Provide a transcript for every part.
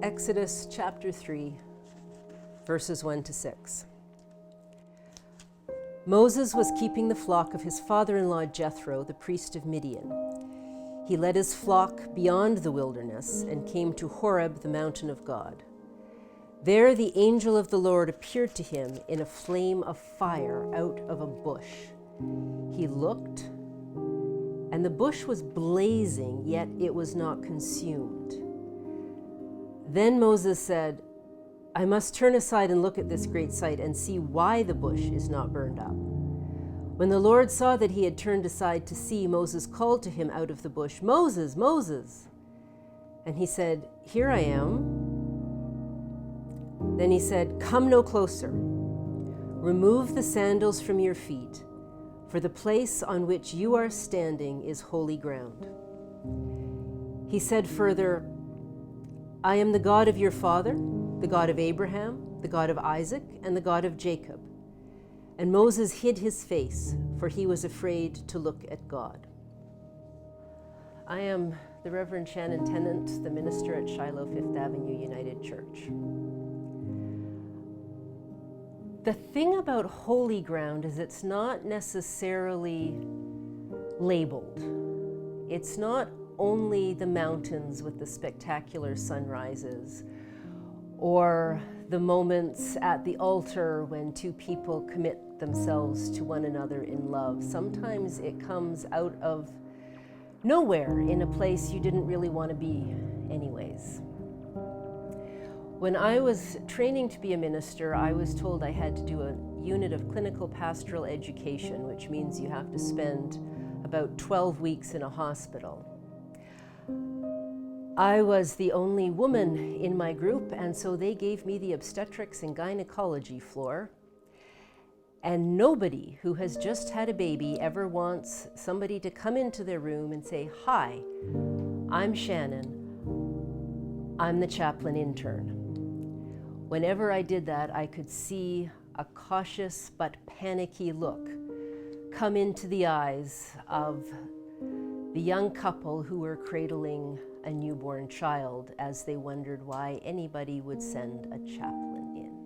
Exodus chapter 3, verses 1 to 6. Moses was keeping the flock of his father-in-law Jethro, the priest of Midian. He led his flock beyond the wilderness and came to Horeb, the mountain of God. There the angel of the Lord appeared to him in a flame of fire out of a bush. He looked, and the bush was blazing, yet it was not consumed. Then Moses said, "I must turn aside and look at this great sight and see why the bush is not burned up." When the Lord saw that he had turned aside to see, Moses called to him out of the bush, "Moses, Moses!" And he said, "Here I am." Then he said, "Come no closer. Remove the sandals from your feet, for the place on which you are standing is holy ground." He said further, "I am the God of your father, the God of Abraham, the God of Isaac, and the God of Jacob." And Moses hid his face, for he was afraid to look at God. I am the Reverend Shannon, the minister at Shiloh-Fifth Avenue United Church. The thing about holy ground is it's not necessarily labeled. It's not only the mountains with the spectacular sunrises, or the moments at the altar when two people commit themselves to one another in love. Sometimes it comes out of nowhere in a place you didn't really want to be anyways. When I was training to be a minister, I was told I had to do a unit of clinical pastoral education, which means you have to spend about 12 weeks in a hospital. I was the only woman in my group, and so they gave me the obstetrics and gynecology floor. And nobody who has just had a baby ever wants somebody to come into their room and say, "Hi, I'm Shannon. I'm the chaplain intern." Whenever I did that, I could see a cautious but panicky look come into the eyes of the young couple who were cradling a newborn child as they wondered why anybody would send a chaplain in.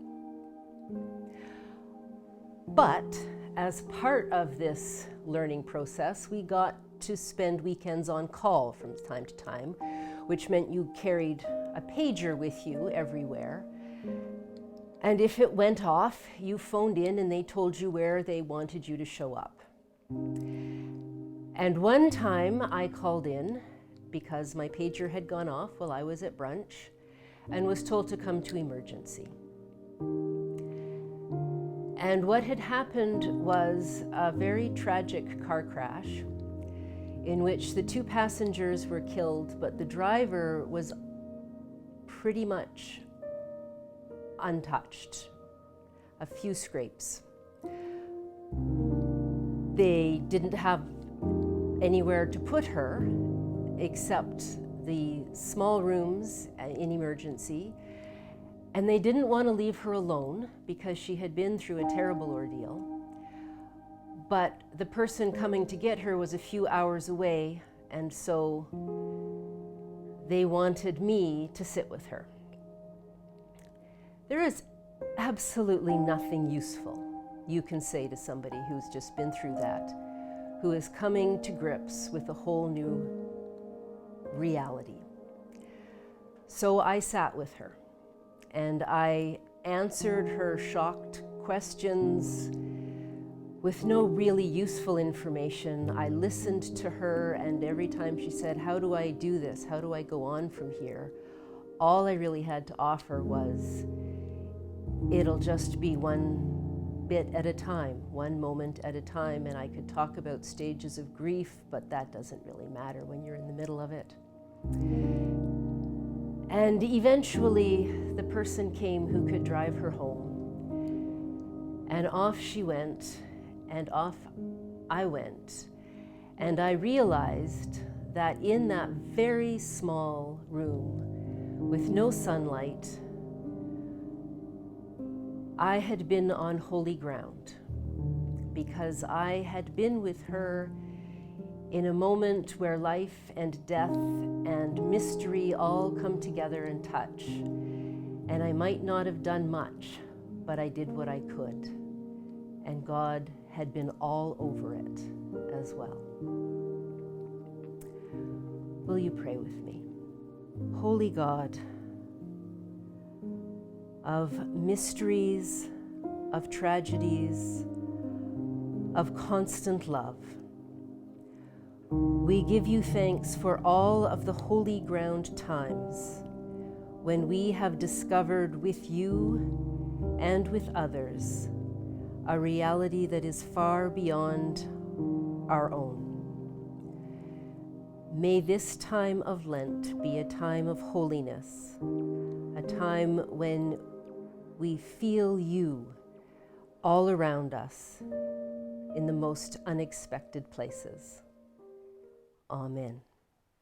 But as part of this learning process, we got to spend weekends on call from time to time, which meant you carried a pager with you everywhere. And if it went off, you phoned in and they told you where they wanted you to show up. And one time I called in because my pager had gone off while I was at brunch and was told to come to emergency. And what had happened was a very tragic car crash in which the two passengers were killed, but the driver was pretty much untouched. A few scrapes. They didn't have anywhere to put her except the small rooms in emergency, and they didn't want to leave her alone because she had been through a terrible ordeal. But the person coming to get her was a few hours away, and so they wanted me to sit with her. There is absolutely nothing useful you can say to somebody who's just been through that, who is coming to grips with a whole new reality. So I sat with her and I answered her shocked questions with no really useful information. I listened to her, and every time she said, "How do I do this? How do I go on from here?" all I really had to offer was, "It'll just be one bit at a time, one moment at a time," and I could talk about stages of grief, but that doesn't really matter when you're in the middle of it. And eventually the person came who could drive her home, and off she went, and off I went, and I realized that in that very small room with no sunlight, I had been on holy ground, because I had been with her in a moment where life and death and mystery all come together and touch. And I might not have done much, but I did what I could. And God had been all over it as well. Will you pray with me? Holy God, of mysteries, of tragedies, of constant love, we give you thanks for all of the holy ground times when we have discovered with you and with others a reality that is far beyond our own. May this time of Lent be a time of holiness, a time when we feel you all around us in the most unexpected places. Amen.